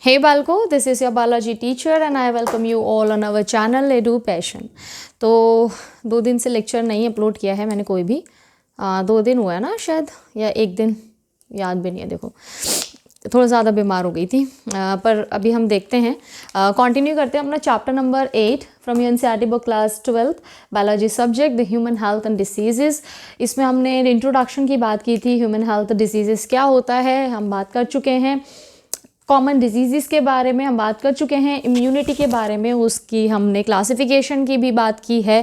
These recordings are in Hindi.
Hey Balko, this is your biology teacher and I welcome you all on our channel Edu Passion। तो 2 दिन से लेक्चर नहीं अपलोड किया है मैंने कोई भी, 2 दिन हुआ है ना शायद, या 1 दिन, याद भी नहीं है। देखो थोड़ा ज़्यादा बीमार हो गई थी, पर अभी हम देखते हैं, कंटिन्यू करते हैं अपना chapter number 8 from NCERT book class 12 biology subject the human health and diseases. इसमें हमने इंट्रोडक्शन की बात की थी, ह्यूमन हेल्थ डिसीजेस क्या होता है हम बात कर चुके हैं, कॉमन डिजीज़ के बारे में हम बात कर चुके हैं, इम्यूनिटी के बारे में उसकी हमने क्लासिफिकेशन की भी बात की है,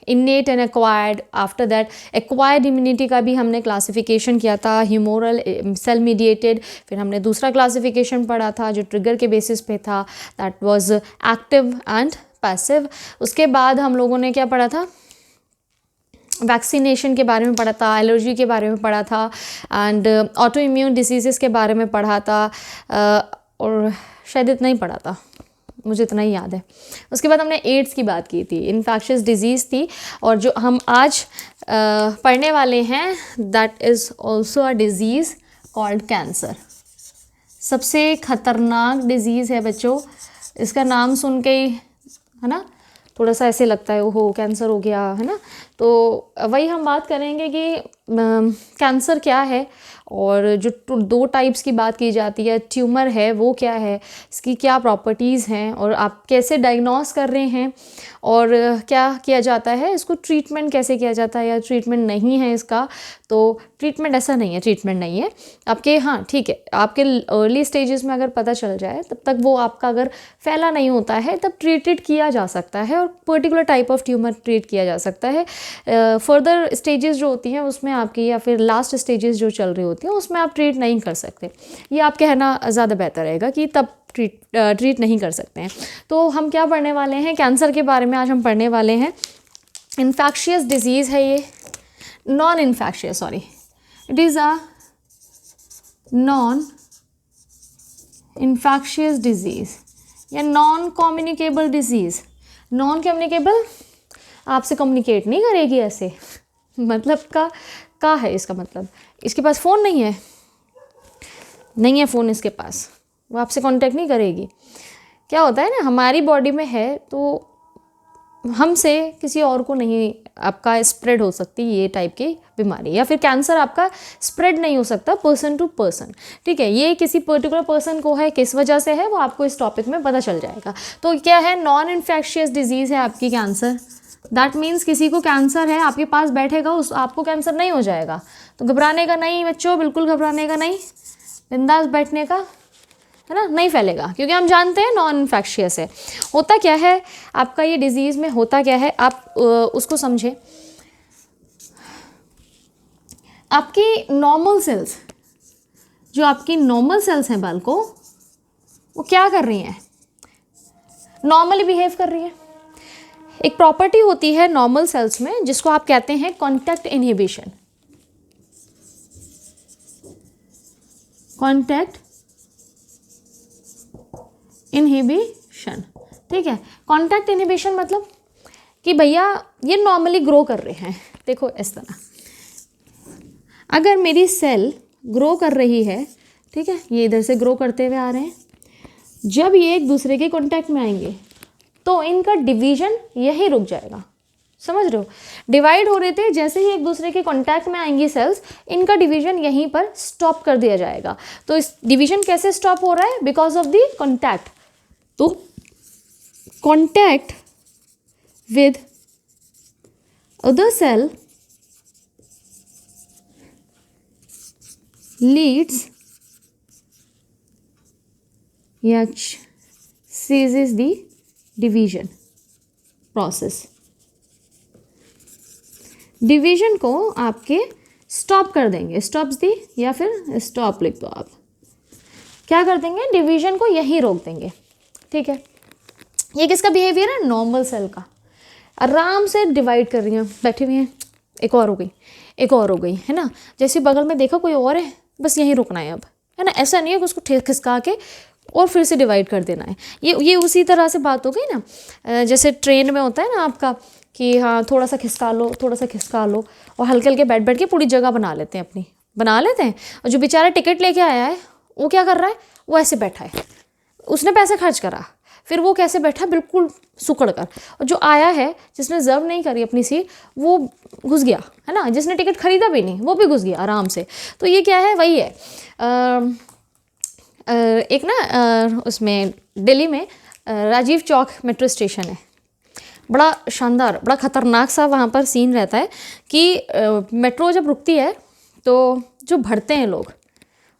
innate and acquired. After that acquired immunity का भी हमने क्लासिफिकेशन किया था, ह्यूमोरल, सेल मीडिएटेड। फिर हमने दूसरा क्लासिफिकेशन पढ़ा था जो ट्रिगर के बेसिस पे था, that was active and passive. उसके बाद हम लोगों ने क्या पढ़ा था, वैक्सीनेशन के बारे में पढ़ा था, एलर्जी के बारे में पढ़ा था एंड ऑटो इम्यून डिसीज़ के बारे में पढ़ा था, और शायद इतना ही पढ़ा था, मुझे इतना ही याद है। उसके बाद हमने एड्स की बात की थी, इन्फेक्शियस डिजीज़ थी, और जो हम आज पढ़ने वाले हैं that is also a disease called cancer. सबसे ख़तरनाक डिज़ीज़ है बच्चों, इसका नाम सुन के ही है ना थोड़ा सा ऐसे लगता है ओहो कैंसर हो गया, है ना। तो वही हम बात करेंगे कि कैंसर क्या है, और जो 2 टाइप्स की बात की जाती है, ट्यूमर है वो क्या है, इसकी क्या प्रॉपर्टीज़ हैं, और आप कैसे डायग्नोस कर रहे हैं, और क्या किया जाता है, इसको ट्रीटमेंट कैसे किया जाता है, या ट्रीटमेंट नहीं है इसका। तो ट्रीटमेंट ऐसा नहीं है, ट्रीटमेंट नहीं है आपके, हाँ ठीक है, आपके अर्ली स्टेजेस में अगर पता चल जाए तब तक वो आपका अगर फैला नहीं होता है तब ट्रीटेड किया जा सकता है, और particular type of tumour treat किया जा सकता है। फर्दर स्टेजेस जो होती हैं उसमें आपकी, या फिर लास्ट स्टेजेस जो चल रही होती हैं उसमें आप ट्रीट नहीं कर सकते, ये आप कहना ज़्यादा बेहतर रहेगा कि तब ट्रीट नहीं कर सकते हैं। तो हम क्या पढ़ने वाले हैं, कैंसर के बारे में आज हम पढ़ने वाले हैं। इन्फेक्शियस डिजीज़ है ये, non infectious, sorry, it is a non infectious disease या non communicable disease. Non communicable, आपसे कम्युनिकेट नहीं करेगी ऐसे, मतलब का है इसका मतलब, इसके पास फ़ोन नहीं है, नहीं है फ़ोन इसके पास, वो आपसे कांटेक्ट नहीं करेगी। क्या होता है ना, हमारी बॉडी में है तो हमसे किसी और को नहीं आपका स्प्रेड हो सकती ये टाइप की बीमारी, या फिर कैंसर आपका स्प्रेड नहीं हो सकता पर्सन टू पर्सन, ठीक है। ये किसी पर्टिकुलर पर्सन को है, किस वजह से है वो आपको इस टॉपिक में पता चल जाएगा। तो क्या है, नॉन इन्फेक्शियस डिजीज़ है आपकी कैंसर। दैट मीन्स किसी को कैंसर है, आपके पास बैठेगा, उस आपको कैंसर नहीं हो जाएगा। तो घबराने का नहीं बच्चों, बिल्कुल घबराने का नहीं, बिंदास बैठने का, है ना, नहीं फैलेगा, क्योंकि हम जानते हैं नॉन इन्फेक्शियस है। होता क्या है आपका ये डिजीज़ में, होता क्या है आप उसको समझें। आपकी नॉर्मल सेल्स, जो आपकी नॉर्मल सेल्स हैं बाल को, वो क्या कर रही हैं, नॉर्मली बिहेव कर रही हैं। एक प्रॉपर्टी होती है नॉर्मल सेल्स में जिसको आप कहते हैं कॉन्टैक्ट इनहिबिशन। कॉन्टैक्ट इनहिबिशन, ठीक है। कॉन्टैक्ट इनहिबिशन मतलब कि भैया ये नॉर्मली ग्रो कर रहे हैं, देखो इस तरह, अगर मेरी सेल ग्रो कर रही है, ठीक है, ये इधर से ग्रो करते हुए आ रहे हैं, जब ये एक दूसरे के कॉन्टैक्ट में आएंगे तो इनका डिवीजन यही रुक जाएगा, समझ रहे हो। डिवाइड हो रहे थे, जैसे ही एक दूसरे के कांटेक्ट में आएंगी सेल्स, इनका डिवीजन यहीं पर स्टॉप कर दिया जाएगा। तो इस डिवीजन कैसे स्टॉप हो रहा है, बिकॉज ऑफ द कांटेक्ट। तो contact with other cell leads या ceases the division process. Division को आपके स्टॉप कर देंगे, स्टॉप्स दी, या फिर स्टॉप लिख दो आप, क्या कर देंगे, डिवीजन को यहीं रोक देंगे, ठीक है। ये किसका बिहेवियर है, नॉर्मल सेल का, आराम से डिवाइड कर रही हैं, बैठी हुई हैं, एक और हो गई, एक और हो गई, है ना। जैसे बगल में देखा कोई और है, बस यहीं रुकना है अब, है ना। ऐसा नहीं है कि उसको खिसका के और फिर से डिवाइड कर देना है। ये उसी तरह से बात हो गई ना, जैसे ट्रेन में होता है ना आपका कि हाँ थोड़ा सा खिसका लो, थोड़ा सा खिसका लो, और हल्के हल्के बैठ के पूरी जगह बना लेते हैं अपनी, बना लेते हैं। और जो बेचारा टिकट लेके आया है वो क्या कर रहा है, वो ऐसे बैठा है, उसने पैसे खर्च करा, फिर वो कैसे बैठा, बिल्कुल सुकड़ कर, और जो आया है जिसने रिजर्व नहीं करी अपनी सीट वो घुस गया, है ना, जिसने टिकट खरीदा भी नहीं वो भी घुस गया आराम से। तो ये क्या है, वही है एक ना उसमें दिल्ली में राजीव चौक मेट्रो स्टेशन है, बड़ा शानदार, बड़ा ख़तरनाक सा वहाँ पर सीन रहता है कि मेट्रो जब रुकती है तो जो भरते हैं लोग,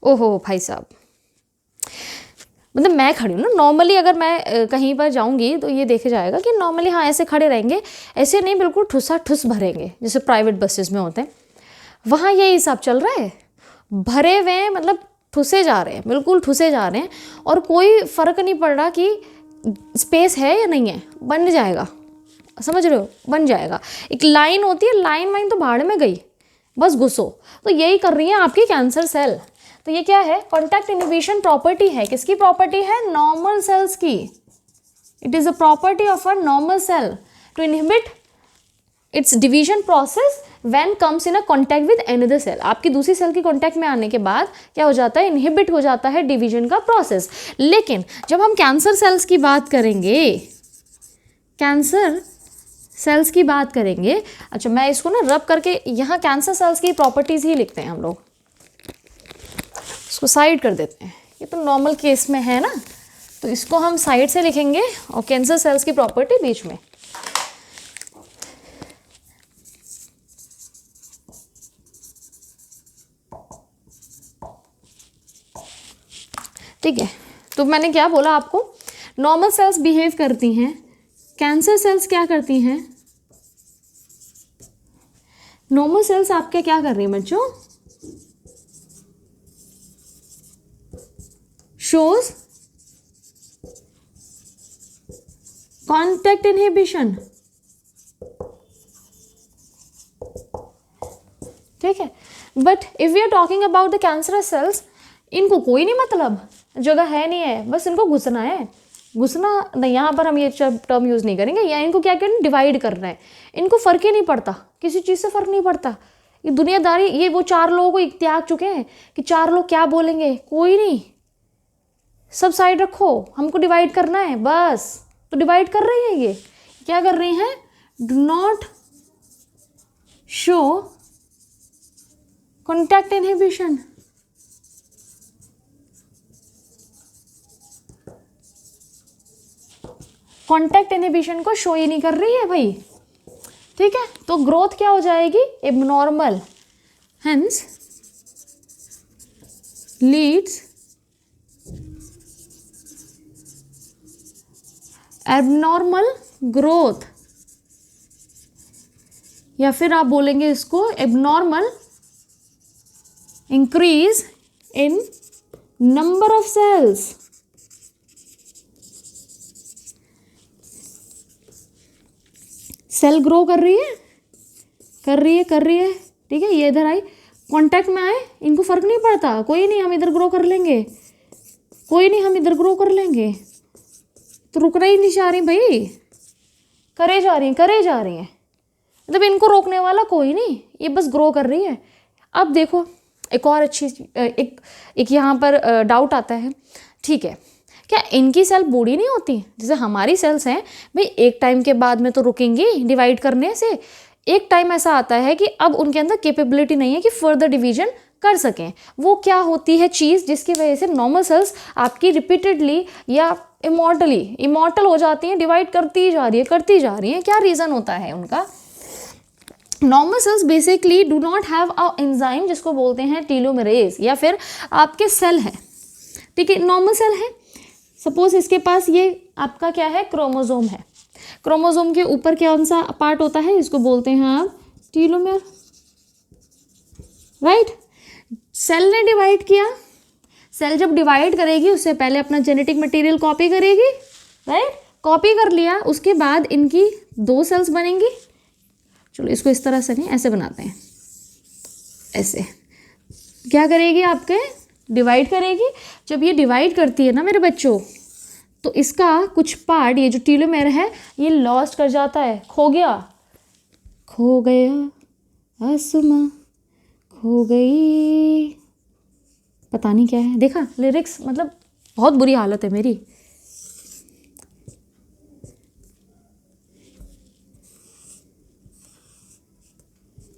ओहो भाई साहब, मतलब मैं खड़ी हूँ ना, नॉर्मली अगर मैं कहीं पर जाऊँगी तो ये देखे जाएगा कि नॉर्मली हाँ ऐसे खड़े रहेंगे, ऐसे नहीं बिल्कुल ठुसा ठुस भरेंगे जैसे प्राइवेट बसेस में होते हैं, वहाँ यही हिसाब चल रहा है, भरे हुए हैं, मतलब ठुसे जा रहे हैं, बिल्कुल ठुसे जा रहे हैं, और कोई फ़र्क नहीं पड़ रहा कि स्पेस है या नहीं है, बन जाएगा, समझ रहे हो, बन जाएगा। एक लाइन होती है, लाइन वाइन तो भाड़ में गई, बस घुसो। तो यही कर रही है आपकी कैंसर सेल। तो ये क्या है, कॉन्टैक्ट इनहिबिशन प्रॉपर्टी है, किसकी प्रॉपर्टी है, नॉर्मल सेल्स की। It is a property of a normal cell to inhibit its division process when comes in a contact with another cell. आपकी दूसरी सेल की कॉन्टैक्ट में आने के बाद क्या हो जाता है, इनहिबिट हो जाता है डिवीजन का प्रोसेस। लेकिन जब हम कैंसर सेल्स की बात करेंगे, कैंसर सेल्स की बात करेंगे, अच्छा मैं इसको ना रब करके यहाँ कैंसर सेल्स की प्रॉपर्टीज़ ही लिखते हैं हम लोग, इसको साइड कर देते हैं, ये तो नॉर्मल केस में है ना, तो इसको हम साइड से लिखेंगे और कैंसर सेल्स की प्रॉपर्टी बीच में। ठीक है, तो मैंने क्या बोला आपको, नॉर्मल सेल्स बिहेव करती हैं, कैंसर सेल्स क्या करती हैं, नॉर्मल सेल्स आपके क्या कर रही हैं बच्चों, शोज कॉन्टैक्ट इनहिबिशन। ठीक है, but if we are talking about the cancerous cells, इनको कोई नहीं मतलब, जगह है नहीं है, बस इनको घुसना है, घुसना नहीं, यहाँ पर हम ये टर्म यूज़ नहीं करेंगे, या इनको क्या करना, डिवाइड करना है, इनको फ़र्क ही नहीं पड़ता, किसी चीज़ से फ़र्क नहीं पड़ता, ये दुनियादारी, ये वो 4 लोगों को त्याग चुके हैं कि 4 लोग क्या बोलेंगे, कोई नहीं, सब साइड रखो, हमको डिवाइड करना है बस। तो डिवाइड कर रही हैं, ये क्या कर रही हैं, do not show contact inhibition. Contact inhibition को शो ही नहीं कर रही है भाई। ठीक है, तो ग्रोथ क्या हो जाएगी, abnormal, hence leads abnormal growth, या फिर आप बोलेंगे इसको abnormal increase in number of cells. Cell grow कर रही है, कर रही है, कर रही है, ठीक है, ये इधर आई, कांटेक्ट में आए, इनको फर्क नहीं पड़ता, कोई नहीं हम इधर ग्रो कर लेंगे, कोई नहीं हम इधर ग्रो कर लेंगे, तो रुकना ही नहीं चाह रही भाई, करे जा रही हैं, करे जा रही हैं, मतलब इनको रोकने वाला कोई नहीं, ये बस ग्रो कर रही है। अब देखो एक और अच्छी एक यहाँ पर डाउट आता है, ठीक है, क्या इनकी सेल बूढ़ी नहीं होती जैसे हमारी सेल्स हैं भाई, एक टाइम के बाद में तो रुकेंगी डिवाइड करने से, एक टाइम ऐसा आता है कि अब उनके अंदर कैपेबिलिटी नहीं है कि फर्दर डिवीजन कर सकें। वो क्या होती है चीज़ जिसकी वजह से नॉर्मल सेल्स आपकी रिपीटेडली या इमॉर्टल हो जाती हैं, डिवाइड करती जा रही है, करती जा रही हैं, क्या रीज़न होता है उनका, normal sales basically do not have a enzyme जिसको बोलते हैं टेलोमेरेज, या फिर आपके सेल है, ठीक है, नॉर्मल सेल है, सपोज इसके पास ये आपका क्या है, क्रोमोसोम है, क्रोमोसोम के ऊपर कौन सा पार्ट होता है, इसको बोलते हैं आप टेलोमेर, राइट। सेल ने डिवाइड किया, सेल जब डिवाइड करेगी उससे पहले अपना जेनेटिक मटेरियल कॉपी करेगी, राइट, कॉपी कर लिया, उसके बाद इनकी 2 सेल्स बनेंगी, चलो इसको इस तरह से नहीं, ऐसे बनाते हैं, ऐसे क्या करेगी, आपके डिवाइड करेगी, जब ये डिवाइड करती है ना मेरे बच्चों, तो इसका कुछ पार्ट, ये जो टेलोमेर है, ये लॉस्ट कर जाता है, खो गया, खो गया आसमां, खो गई, पता नहीं क्या है, देखा लिरिक्स, मतलब बहुत बुरी हालत है मेरी।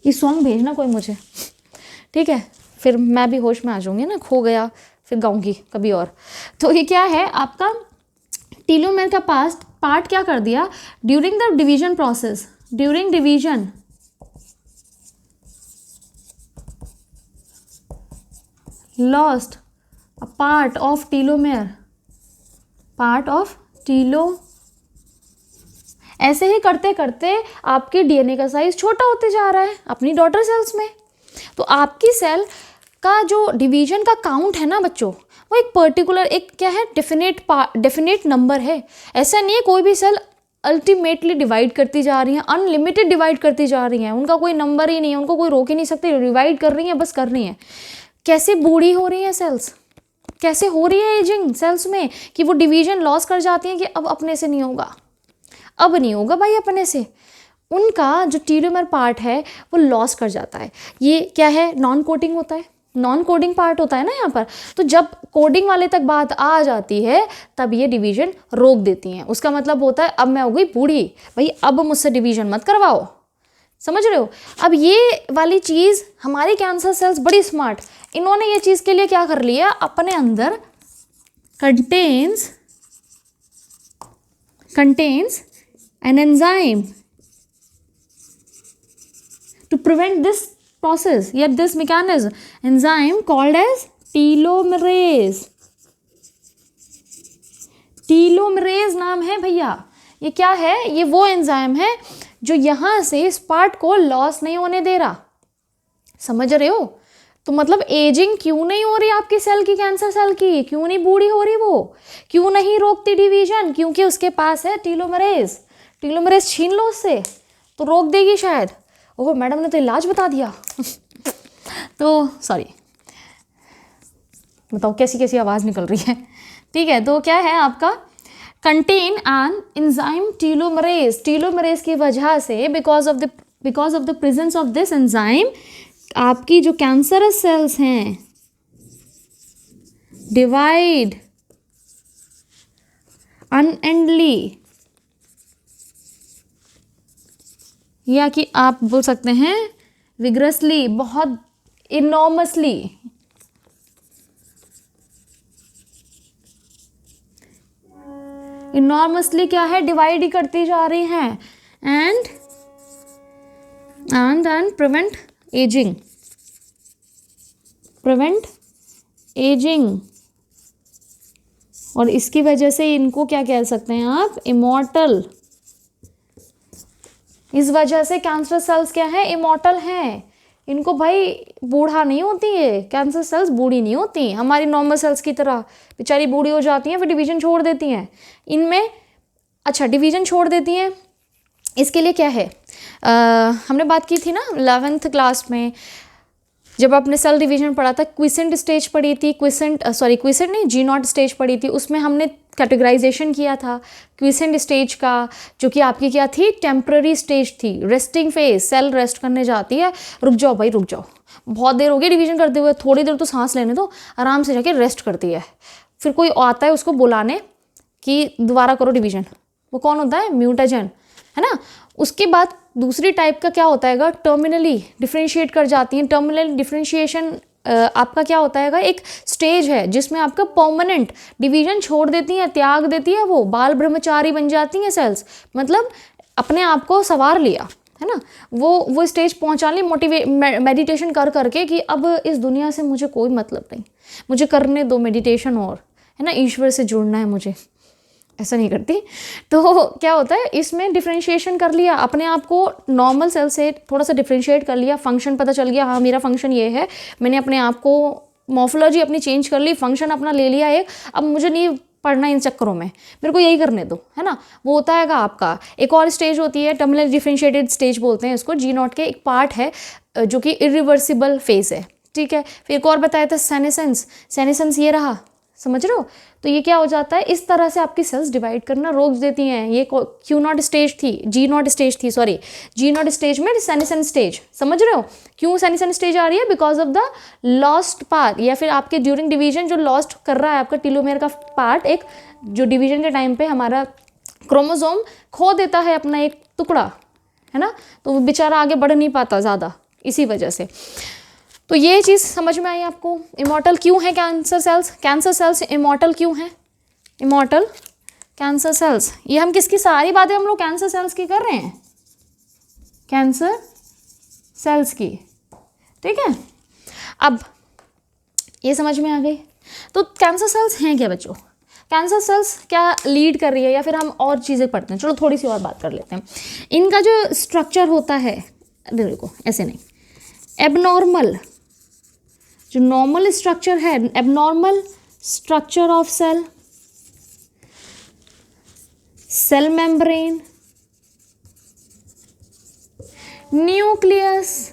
ये सॉन्ग भेजना कोई मुझे, ठीक है, फिर मैं भी होश में आ जाऊंगी ना, खो गया फिर गाऊंगी कभी और। तो ये क्या है आपका टीलोमेर का पार्ट क्या कर दिया, during the division process, during division lost a part of telomere, part of telo. ऐसे ही करते करते आपके डीएनए का साइज छोटा होते जा रहा है अपनी डॉटर सेल्स में। तो आपकी सेल का जो डिवीजन का काउंट है ना बच्चों, वो एक पर्टिकुलर, एक क्या है, डेफिनेट नंबर है। ऐसा नहीं है कोई भी सेल अल्टीमेटली डिवाइड करती जा रही हैं, अनलिमिटेड डिवाइड करती जा रही हैं, उनका कोई नंबर ही नहीं है, उनको कोई रोक ही नहीं सकते, डिवाइड कर रही हैं, बस कर रही हैं। कैसे बूढ़ी हो रही हैं सेल्स, कैसे हो रही है एजिंग सेल्स में, कि वो डिवीजन लॉस कर जाती हैं कि अब अपने से नहीं होगा, अब नहीं होगा भाई अपने से। उनका जो टीलोमेर पार्ट है वो लॉस कर जाता है। ये क्या है, नॉन कोडिंग होता है, नॉन कोडिंग पार्ट होता है ना यहाँ पर। तो जब कोडिंग वाले तक बात आ जाती है तब ये डिवीजन रोक देती हैं। उसका मतलब होता है अब मैं हो गई बूढ़ी, भाई अब मुझसे डिवीजन मत करवाओ, समझ रहे हो। अब ये वाली चीज़ हमारी कैंसर सेल्स बड़ी स्मार्ट, इन्होंने ये चीज़ के लिए क्या कर लिया, अपने अंदर contains an enzyme to prevent this process, yet this mechanism, enzyme called as telomerase। Telomerase नाम है भैया। ये क्या है, ये वो एंजाइम है जो यहाँ से इस पार्ट को लॉस नहीं होने दे रहा, समझ रहे हो। तो मतलब एजिंग क्यों नहीं हो रही आपकी सेल की, कैंसर सेल की क्यों नहीं बूढ़ी हो रही, वो क्यों नहीं रोकती डिवीजन, क्योंकि उसके पास है टीलोमरेज। टीलोमरेज छीन लो उससे तो रोक देगी शायद। ओह मैडम ने तो इलाज बता दिया तो सॉरी, बताओ कैसी कैसी आवाज़ निकल रही है, ठीक है। तो क्या है आपका contain an enzyme telomerase, telomerase की वजह से because of the presence of this enzyme आपकी जो कैंसरस सेल्स हैं डिवाइड अनएंडली, या कि आप बोल सकते हैं विग्रसली, बहुत इनॉर्मसली। इनॉर्मसली क्या है, डिवाइड ही करती जा रही हैं and prevent ageing, prevent ageing. और इसकी वजह से इनको क्या कह सकते हैं आप, इमॉर्टल। इस वजह से कैंसर सेल्स क्या है, इमॉर्टल हैं। इनको भाई बूढ़ा नहीं होती है, कैंसर सेल्स बूढ़ी नहीं होती हमारी नॉर्मल सेल्स की तरह, बेचारी बूढ़ी हो जाती हैं फिर डिवीजन छोड़ देती हैं। इनमें अच्छा डिवीजन छोड़ देती हैं, इसके लिए क्या है, हमने बात की थी ना 11th क्लास में जब आपने सेल डिवीजन पढ़ा था, क्विसेंट स्टेज पढ़ी थी, क्विसेंट नहीं, जी नॉट स्टेज पढ़ी थी। उसमें हमने कैटेगराइजेशन किया था क्विसेंट स्टेज का, जो कि आपकी क्या थी, टेम्पररी स्टेज थी, रेस्टिंग फेज, सेल रेस्ट करने जाती है, रुक जाओ भाई रुक जाओ, बहुत देर हो गई डिवीजन करते हुए, थोड़ी देर तो सांस लेने दो, आराम से जाके रेस्ट करती है। फिर कोई आता है उसको बुलाने कि दोबारा करो डिवीजन, वो कौन होता है, म्यूटेजन, है ना। उसके बाद दूसरी टाइप का क्या होता है, टर्मिनली डिफ्रेंशिएट कर जाती हैं। टर्मिनल डिफ्रेंशिएशन आपका क्या होता है, एक स्टेज है जिसमें आपका परमानेंट डिवीजन छोड़ देती हैं, त्याग देती है, वो बाल ब्रह्मचारी बन जाती हैं सेल्स, मतलब अपने आप को संवार लिया, है ना। वो स्टेज पहुंचा ली मेडिटेशन कर करके कि अब इस दुनिया से मुझे कोई मतलब नहीं, मुझे करने दो मेडिटेशन और, है ना, ईश्वर से जुड़ना है मुझे, ऐसा नहीं करती। तो क्या होता है, इसमें डिफ्रेंशिएशन कर लिया, अपने आप को नॉर्मल सेल से थोड़ा सा डिफ्रेंशिएट कर लिया, फंक्शन पता चल गया, हाँ मेरा फंक्शन ये है, मैंने अपने आप को मॉर्फोलॉजी अपनी चेंज कर ली, फंक्शन अपना ले लिया एक, अब मुझे नहीं पढ़ना इन चक्करों में, मेरे को यही करने दो, है ना। वो होता है आपका एक और स्टेज होती है, टर्मिनल डिफ्रेंशिएटेड स्टेज बोलते हैं इसको, जी नॉट के एक पार्ट है जो कि इरिवर्सिबल फेज है, ठीक है। फिर एक और बताया था सेनेसेंस, सेनेसेंस ये रहा, समझ रहे हो? तो ये क्या हो जाता है, इस तरह से आपकी सेल्स डिवाइड करना रोक देती हैं। ये क्यू नॉट स्टेज थी, जी नॉट स्टेज थी, सॉरी जी नॉट स्टेज में सेनेसन स्टेज, समझ रहे हो? क्यों सेनेसन स्टेज आ रही है? Because of the lost part, या फिर आपके ड्यूरिंग डिवीजन जो लॉस्ट कर रहा है आपका टीलोमेयर का पार्ट, एक जो डिवीजन के टाइम पे हमारा क्रोमोसोम खो देता है अपना एक टुकड़ा, है ना, तो वो बेचारा आगे बढ़ नहीं पाता ज़्यादा इसी वजह से। तो ये चीज़ समझ में आई आपको? इमॉर्टल क्यों है cancer cells? Cancer cells immortal क्यों है? इमॉर्टल कैंसर सेल्स, ये हम किसकी सारी बातें हम लोग कैंसर सेल्स की कर रहे हैं, कैंसर सेल्स की, ठीक है। अब ये समझ में आ गई। तो कैंसर सेल्स हैं क्या बच्चों? कैंसर सेल्स क्या लीड कर रही है, या फिर हम और चीज़ें पढ़ते हैं? चलो थोड़ी सी और बात कर लेते हैं। इनका जो स्ट्रक्चर होता है, देखो ऐसे नहीं, एबनॉर्मल जो नॉर्मल स्ट्रक्चर है, abnormal structure of cell, cell membrane, nucleus.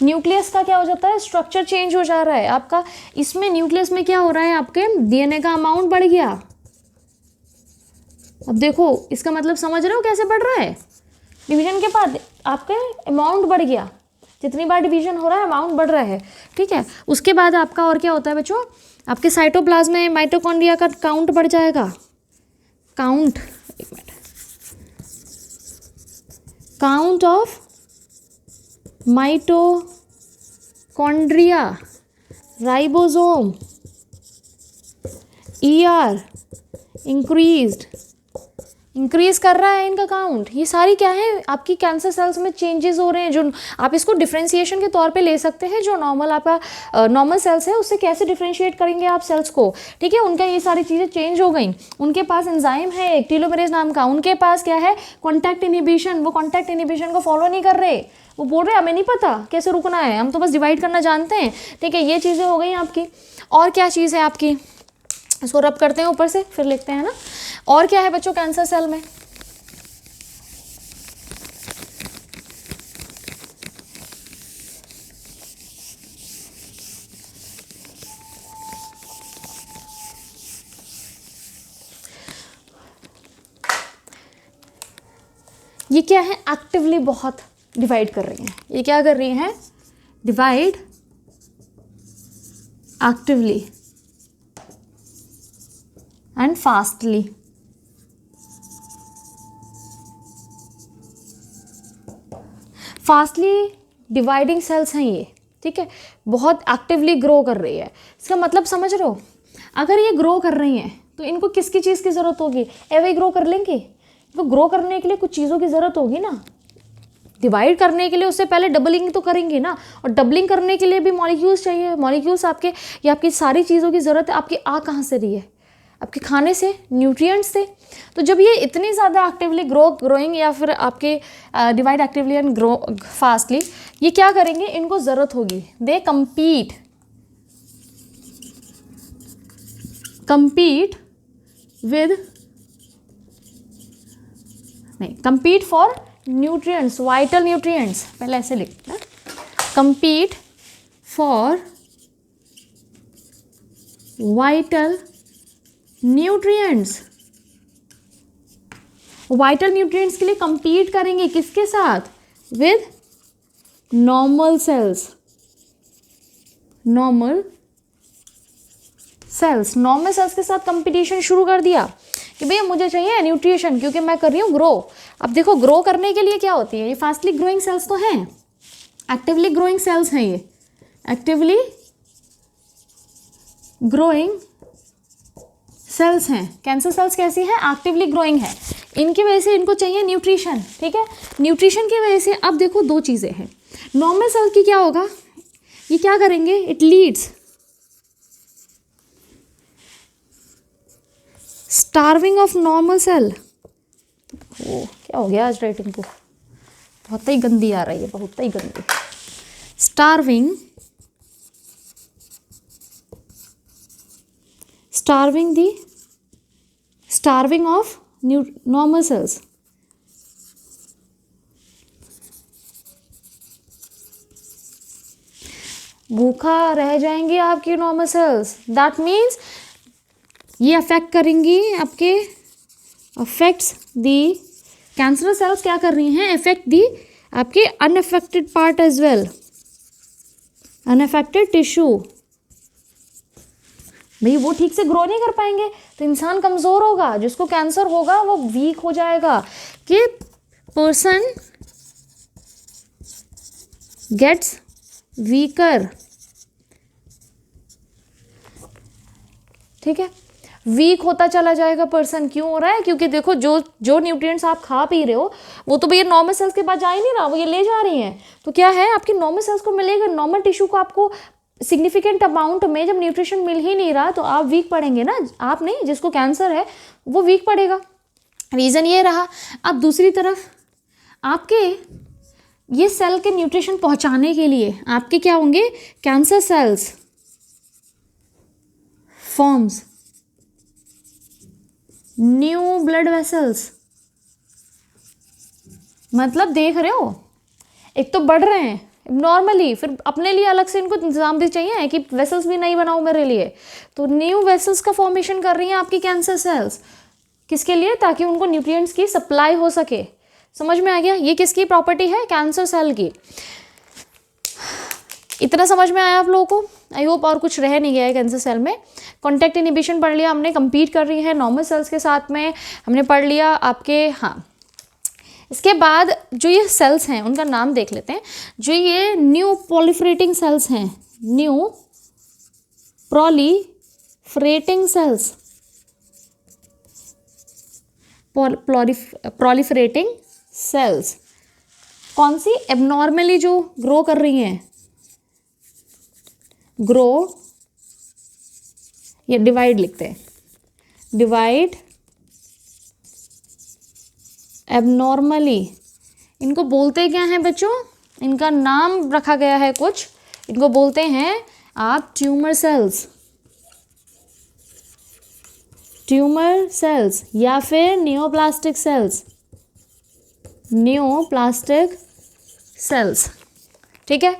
Nucleus का क्या हो जाता है, स्ट्रक्चर चेंज हो जा रहा है आपका। इसमें न्यूक्लियस में क्या हो रहा है, आपके डीएनए का अमाउंट बढ़ गया। अब देखो इसका मतलब समझ रहे हो कैसे बढ़ रहा है? डिवीजन के बाद आपका अमाउंट बढ़ गया, जितनी बार डिवीजन हो रहा है अमाउंट बढ़ रहा है, ठीक है। उसके बाद आपका और क्या होता है बच्चों, आपके साइटोप्लाज्म में माइटोकॉन्ड्रिया का काउंट बढ़ जाएगा। काउंट, एक minute, count of mitochondria, ribosome, ER increase कर रहा है इनका काउंट। ये सारी क्या है, आपकी कैंसर सेल्स में चेंजेस हो रहे हैं, जो आप इसको डिफ्रेंशिएशन के तौर पे ले सकते हैं। जो नॉर्मल आपका नॉर्मल सेल्स है उससे कैसे डिफ्रेंशिएट करेंगे आप सेल्स को, ठीक है। उनका ये सारी चीज़ें चेंज हो गई। उनके पास एंजाइम है एक टेलोमेरेज नाम का, उनके पास क्या है, कॉन्टैक्ट इनिबिशन। वो कॉन्टैक्ट इनिबिशन को फॉलो नहीं कर रहे, वो बोल रहे हमें नहीं पता कैसे रुकना है, हम तो बस डिवाइड करना जानते हैं, ठीक है। ये चीज़ें हो गई आपकी। और क्या चीज़ है आपकी, इसको रब करते हैं ऊपर से फिर लिखते हैं ना। और क्या है बच्चों कैंसर सेल में, ये क्या है, एक्टिवली बहुत डिवाइड कर रही हैं। ये क्या कर रही हैं, divide actively and fastly. Fastly dividing cells हैं ये, ठीक है। बहुत एक्टिवली ग्रो कर रही है। इसका मतलब समझ रहे हो, अगर ये ग्रो कर रही हैं तो इनको किसकी चीज़ की ज़रूरत होगी, एवे ग्रो कर लेंगे। इनको ग्रो करने के लिए कुछ चीज़ों की ज़रूरत होगी ना, डिवाइड करने के लिए उससे पहले डबलिंग तो करेंगे ना, और डबलिंग करने के लिए भी मॉलिक्यूल्स चाहिए। मॉलिक्यूल्स आपके, ये आपकी सारी चीज़ों की ज़रूरत है। आपकी आ कहाँ से रही है, आपके खाने से, न्यूट्रिएंट्स से। तो जब ये इतनी ज़्यादा एक्टिवली ग्रोइंग या फिर आपके divide actively and grow fastly, ये क्या करेंगे, इनको ज़रूरत होगी, दे compete for nutrients, vital nutrients, पहले ऐसे लिखते हैं, compete for vital nutrients. Vital nutrients के लिए compete करेंगे किसके साथ, with normal sales. Normal sales के साथ कंपटीशन शुरू कर दिया कि भैया मुझे चाहिए न्यूट्रिशन, क्योंकि मैं कर रही हूँ ग्रो। अब देखो ग्रो करने के लिए क्या होती है, ये फास्टली ग्रोइंग सेल्स तो हैं, एक्टिवली ग्रोइंग सेल्स हैं, ये एक्टिवली ग्रोइंग सेल्स हैं। कैंसर सेल्स कैसी हैं, एक्टिवली ग्रोइंग है। इनकी वजह से इनको चाहिए न्यूट्रिशन, ठीक है। न्यूट्रिशन की वजह से अब देखो दो चीज़ें हैं। नॉर्मल सेल की क्या होगा, ये क्या करेंगे, it leads starving of normal cell. वो क्या हो गया आज राइटिंग को, बहुत ही गंदी आ रही है, बहुत ही गंदी। Starving of normal sales. भूखा रह जाएंगे आपके नॉर्मल सेल्स। दैट मीन्स ये अफेक्ट करेंगी आपके, अफेक्ट्स दी कैंसर सेल्स क्या कर रही हैं, अफेक्ट दी आपके unaffected part as well, unaffected tissue. भाई वो ठीक से ग्रो नहीं कर पाएंगे तो इंसान कमज़ोर होगा, जिसको कैंसर होगा वो वीक हो जाएगा। कि पर्सन गेट्स वीकर, ठीक है, वीक होता चला जाएगा पर्सन। क्यों हो रहा है? क्योंकि देखो जो न्यूट्रिएंट्स आप खा पी रहे हो वो तो भैया नॉर्मल सेल्स के पास जा ही नहीं रहा, वो ये ले जा रही हैं। तो क्या है, आपकी नॉर्मल सेल्स को मिलेगा, नॉर्मल टिश्यू को आपको सिग्निफिकेंट अमाउंट में जब न्यूट्रिशन मिल ही नहीं रहा तो आप वीक पड़ेंगे ना। आप नहीं, जिसको कैंसर है वो वीक पड़ेगा। रीज़न ये रहा। अब दूसरी तरफ आपके ये सेल के न्यूट्रिशन पहुंचाने के लिए आपके क्या होंगे, cancer cells forms new blood vessels. मतलब देख रहे हो, एक तो बढ़ रहे हैं नॉर्मली, फिर अपने लिए अलग से इनको इंतजाम भी चाहिए कि वेसल्स भी नहीं बनाओ मेरे लिए, तो न्यू वेसल्स का फॉर्मेशन कर रही हैं आपकी कैंसर सेल्स। किसके लिए? ताकि उनको न्यूट्रिएंट्स की सप्लाई हो सके। समझ में आ गया? ये किसकी प्रॉपर्टी है? कैंसर सेल की। इतना समझ में आया आप लोगों को? आई होप और कुछ रह नहीं गया है कैंसर सेल में। कॉन्टैक्ट इनहिबिशन पढ़ लिया हमने, compete कर रही है नॉर्मल सेल्स के साथ में, हमने पढ़ लिया आपके। हाँ, इसके बाद जो ये सेल्स हैं उनका नाम देख लेते हैं। जो ये न्यू प्रोलिफरेटिंग सेल्स हैं, new proliferating cells, proliferating cells कौन सी? एबनॉर्मली जो ग्रो कर रही हैं, ग्रो या डिवाइड लिखते हैं, डिवाइड एबनॉर्मली। इनको बोलते क्या हैं बच्चों? इनका नाम रखा गया है कुछ, इनको बोलते हैं आप ट्यूमर सेल्स, ट्यूमर सेल्स या फिर नियोप्लास्टिक सेल्स, नियोप्लास्टिक सेल्स। ठीक है,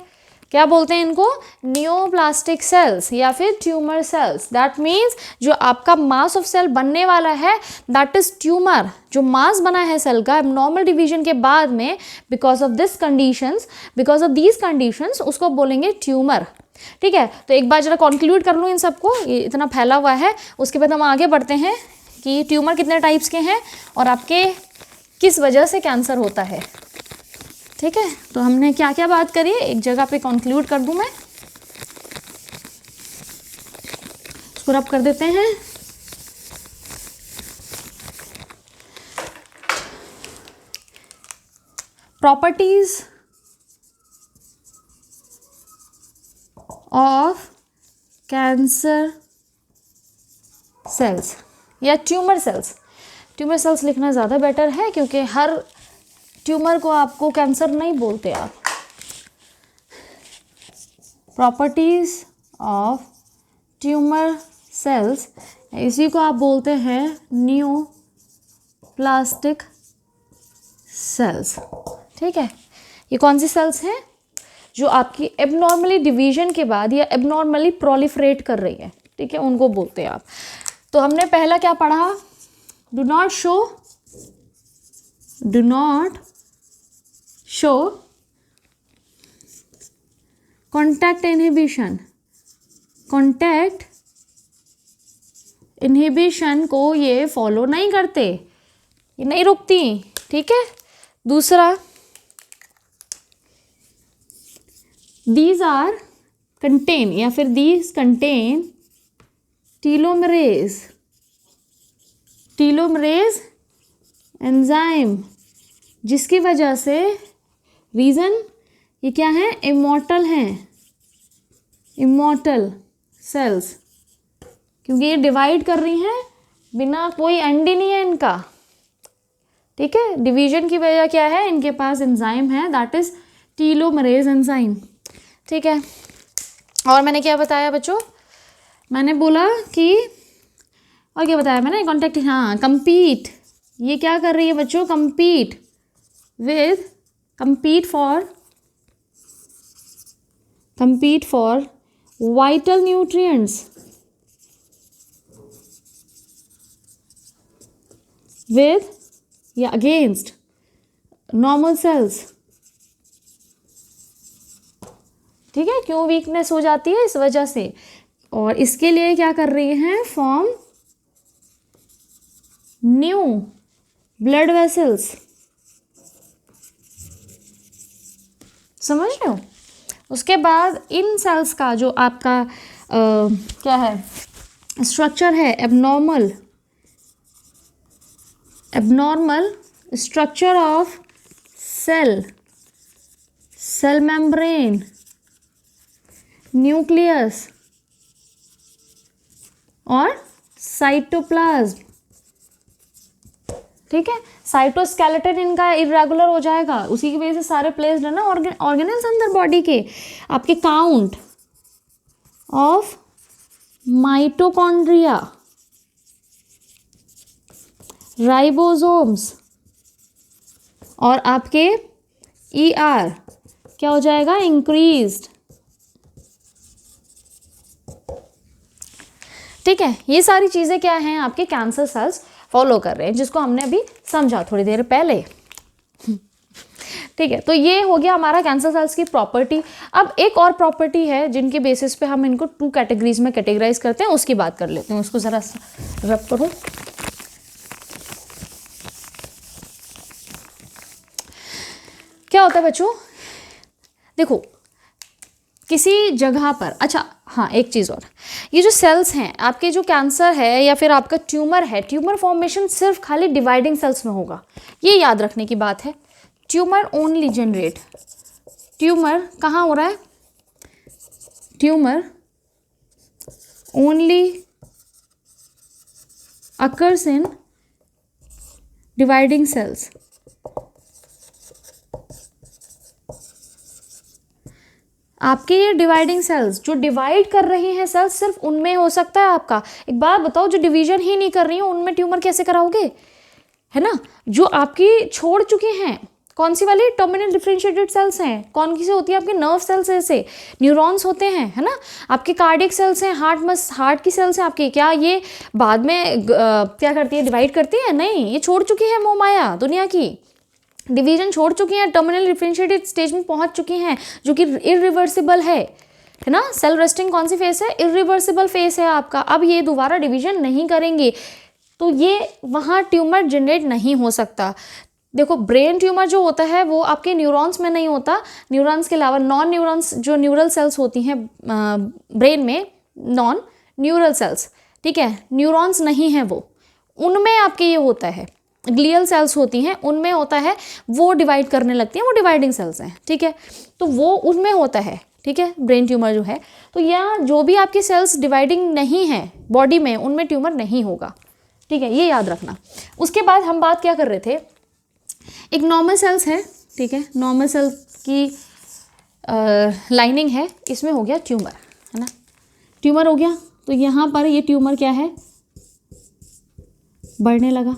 क्या बोलते हैं इनको? नियोप्लास्टिक सेल्स या फिर ट्यूमर सेल्स। दैट मीन्स जो आपका मास ऑफ सेल बनने वाला है दैट इज ट्यूमर। जो मास बना है सेल का एबनॉर्मल डिवीजन के बाद में, because of this conditions, because of these conditions, उसको बोलेंगे ट्यूमर। ठीक है, तो एक बार जरा कंक्लूड कर लूँ इन सबको, ये इतना फैला हुआ है। उसके बाद हम आगे बढ़ते हैं कि ट्यूमर कितने टाइप्स के हैं और आपके किस वजह से कैंसर होता है। ठीक है, तो हमने क्या क्या बात करी है, एक जगह पे कंक्लूड कर दूं मैं, इसको रब कर देते हैं। प्रॉपर्टीज ऑफ कैंसर सेल्स या ट्यूमर सेल्स। ट्यूमर सेल्स लिखना ज़्यादा बेटर है क्योंकि हर ट्यूमर को आपको कैंसर नहीं बोलते आप। प्रॉपर्टीज ऑफ ट्यूमर सेल्स, इसी को आप बोलते हैं नियोप्लास्टिक सेल्स। ठीक है, ये कौन सी सेल्स हैं? जो आपकी एबनॉर्मली डिवीजन के बाद या एबनॉर्मली प्रोलिफरेट कर रही है। ठीक है, उनको बोलते हैं आप। तो हमने पहला क्या पढ़ा? Do not show contact inhibition. Contact inhibition को ये फॉलो नहीं करते, ये नहीं रुकती। ठीक है, दूसरा दीज आर कंटेन या फिर these contain telomerase, telomerase enzyme, जिसकी वजह से, रीज़न ये क्या है? इमॉर्टल हैं, इमॉर्टल सेल्स, क्योंकि ये डिवाइड कर रही हैं बिना कोई एंड ही नहीं है इनका। ठीक है, डिवीजन की वजह क्या है? इनके पास एंजाइम है दैट इज टीलोमरेज एंजाइम। ठीक है, और मैंने क्या बताया बच्चों? मैंने बोला कि, और क्या बताया मैंने? कॉन्टैक्ट, हाँ, compete। ये क्या कर रही है बच्चों? compete for compete for vital nutrients with या against normal cells. ठीक है, क्यों वीकनेस हो जाती है? इस वजह से। और इसके लिए क्या कर रही हैं? Form new blood vessels. समझ रहे हो? उसके बाद इन सेल्स का जो आपका क्या है स्ट्रक्चर है, abnormal structure of cell membrane, nucleus और साइटोप्लाज्म। ठीक है, साइटोस्केलेटन इनका इरेगुलर हो जाएगा, उसी की वजह से सारे प्लेस्ड है ना ऑर्गेनल्स अंदर बॉडी के। आपके काउंट ऑफ माइटोकॉन्ड्रिया, राइबोसोम्स और आपके ER क्या हो जाएगा? इंक्रीज्ड। ठीक है, ये सारी चीज़ें क्या हैं? आपके कैंसर सेल्स फॉलो कर रहे हैं, जिसको हमने अभी समझा थोड़ी देर पहले। ठीक है, तो ये हो गया हमारा कैंसर सेल्स की प्रॉपर्टी। अब एक और प्रॉपर्टी है जिनके बेसिस पे हम इनको 2 कैटेगरीज में कैटेगराइज करते हैं, उसकी बात कर लेते हैं। उसको ज़रा रब करो। क्या होता है बच्चों? देखो, किसी जगह पर, अच्छा हाँ एक चीज़ और, ये जो सेल्स हैं आपके, जो कैंसर है या फिर आपका ट्यूमर है, ट्यूमर फॉर्मेशन सिर्फ खाली डिवाइडिंग सेल्स में होगा, ये याद रखने की बात है। ट्यूमर ओनली जनरेट, ट्यूमर कहाँ हो रहा है? Tumour only occurs in dividing cells. आपके ये डिवाइडिंग सेल्स जो डिवाइड कर रही हैं सेल्स, सिर्फ उनमें हो सकता है आपका। एक बात बताओ, जो डिवीजन ही नहीं कर रही हैं उनमें ट्यूमर कैसे कराओगे? है ना, जो आपकी छोड़ चुके हैं, कौन सी वाली? टर्मिनल डिफरेंशिएटेड सेल्स हैं। कौन की से होती है? आपके नर्व सेल्स ऐसे, न्यूरॉन्स होते हैं, है ना, आपके कार्डियक सेल्स हैं, हार्ट की सेल्स हैं आपकी। क्या ये बाद में क्या करती है? डिवाइड करती है? नहीं, ये छोड़ चुकी है मोह माया दुनिया की, डिवीजन छोड़ चुकी हैं, टर्मिनल डिफरेंशिएटेड स्टेज में पहुंच चुकी हैं, जो कि इरिवर्सिबल है ना। सेल रेस्टिंग कौन सी फेस है? इरिवर्सिबल फेस है आपका। अब ये दोबारा डिवीजन नहीं करेंगे, तो ये वहाँ ट्यूमर जनरेट नहीं हो सकता। देखो, ब्रेन ट्यूमर जो होता है वो आपके न्यूरॉन्स में नहीं होता, न्यूरॉन्स के अलावा नॉन न्यूरॉन्स जो न्यूरल सेल्स होती हैं ब्रेन में, नॉन न्यूरल सेल्स, ठीक है, न्यूरॉन्स नहीं है वो, उनमें आपके ये होता है। ग्लियल सेल्स होती हैं, उनमें होता है, वो डिवाइड करने लगती हैं, वो डिवाइडिंग सेल्स हैं। ठीक है, तो वो उनमें होता है। ठीक है, ब्रेन ट्यूमर जो है, तो यहाँ जो भी आपकी सेल्स डिवाइडिंग नहीं है बॉडी में, उनमें ट्यूमर नहीं होगा। ठीक है, ये याद रखना। उसके बाद हम बात क्या कर रहे थे? एक नॉर्मल सेल्स है, ठीक है, नॉर्मल सेल की लाइनिंग है, इसमें हो गया ट्यूमर, है ना, ट्यूमर हो गया। तो यहाँ पर ये ट्यूमर क्या है? बढ़ने लगा।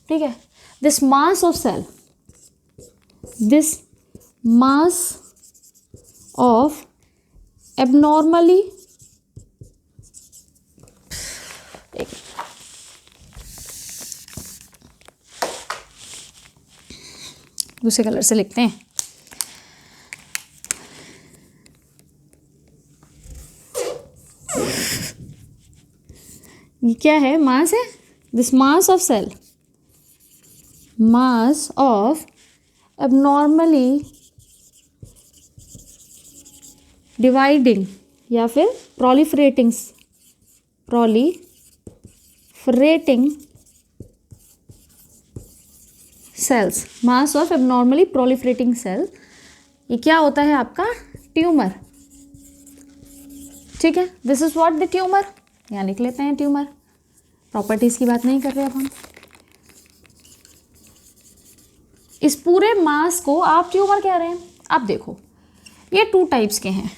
ठीक है, this mass of cell, this mass of abnormally, दूसरे कलर से लिखते हैं, ये क्या है? मास है। This mass of cell, mass of abnormally dividing या फिर proliferating cells, mass of abnormally proliferating cell, ये क्या होता है आपका? ट्यूमर। ठीक है, this is what the tumour, यहाँ लिख लेते हैं ट्यूमर। प्रॉपर्टीज की बात नहीं कर रहे अब हम। इस पूरे मास को आप ट्यूमर कह रहे हैं। अब देखो, ये 2 टाइप्स के हैं,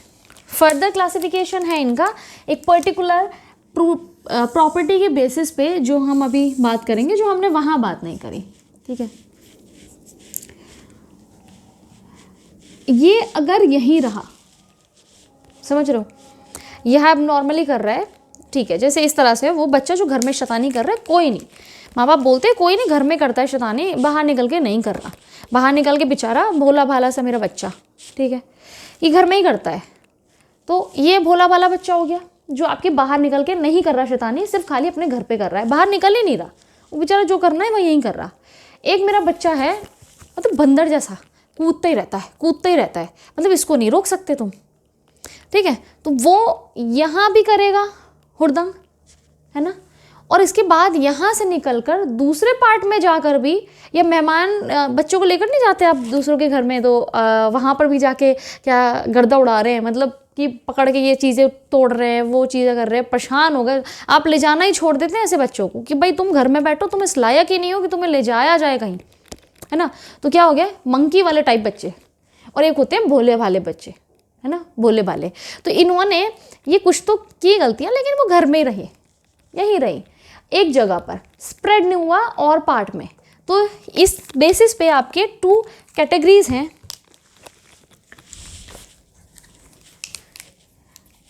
फर्दर क्लासिफिकेशन है इनका, एक पर्टिकुलर प्रॉपर्टी के बेसिस पे, जो हम अभी बात करेंगे, जो हमने वहाँ बात नहीं करी। ठीक है, ये अगर यहीं रहा, समझ रहे हो, यह अब नॉर्मली कर रहा है, ठीक है, जैसे इस तरह से वो बच्चा जो घर में शैतानी कर रहा है, कोई नहीं, माँ बाप बोलते हैं कोई नहीं घर में करता है शैतानी, बाहर निकल के नहीं कर रहा, बाहर निकल के बेचारा भोला भाला सा मेरा बच्चा, ठीक है, ये घर में ही करता है, तो ये भोला भाला बच्चा हो गया जो आपके बाहर निकल के नहीं कर रहा शैतानी, सिर्फ खाली अपने घर पे कर रहा है, बाहर निकल ही नहीं रहा, वो बेचारा जो करना है वह यहीं कर रहा। एक मेरा बच्चा है मतलब बंदर जैसा कूदता ही रहता है, कूदता ही रहता है, मतलब इसको नहीं रोक सकते तुम, ठीक है, तो वो यहाँ भी करेगा हुड़दंग, है ना, और इसके बाद यहाँ से निकलकर दूसरे पार्ट में जाकर भी, या मेहमान बच्चों को लेकर नहीं जाते आप दूसरों के घर में, तो वहाँ पर भी जाके क्या गर्दा उड़ा रहे हैं, मतलब कि पकड़ के ये चीज़ें तोड़ रहे हैं, वो चीज़ें कर रहे हैं, परेशान हो गए, आप ले जाना ही छोड़ देते हैं ऐसे बच्चों को कि भाई तुम घर में बैठो, तुम इस लायक ही नहीं हो कि तुम्हें ले जाया जाए कहीं, है ना, तो क्या हो गया, मंकी वाले टाइप बच्चे, और एक होते हैं भोले भाले बच्चे, है ना, भोले भाले। तो इन्होंने ये कुछ तो की गलतियाँ, लेकिन वो घर में ही रहे, यहीं रही, एक जगह पर स्प्रेड नहीं हुआ और पार्ट में। तो इस बेसिस पे आपके 2 कैटेगरीज हैं,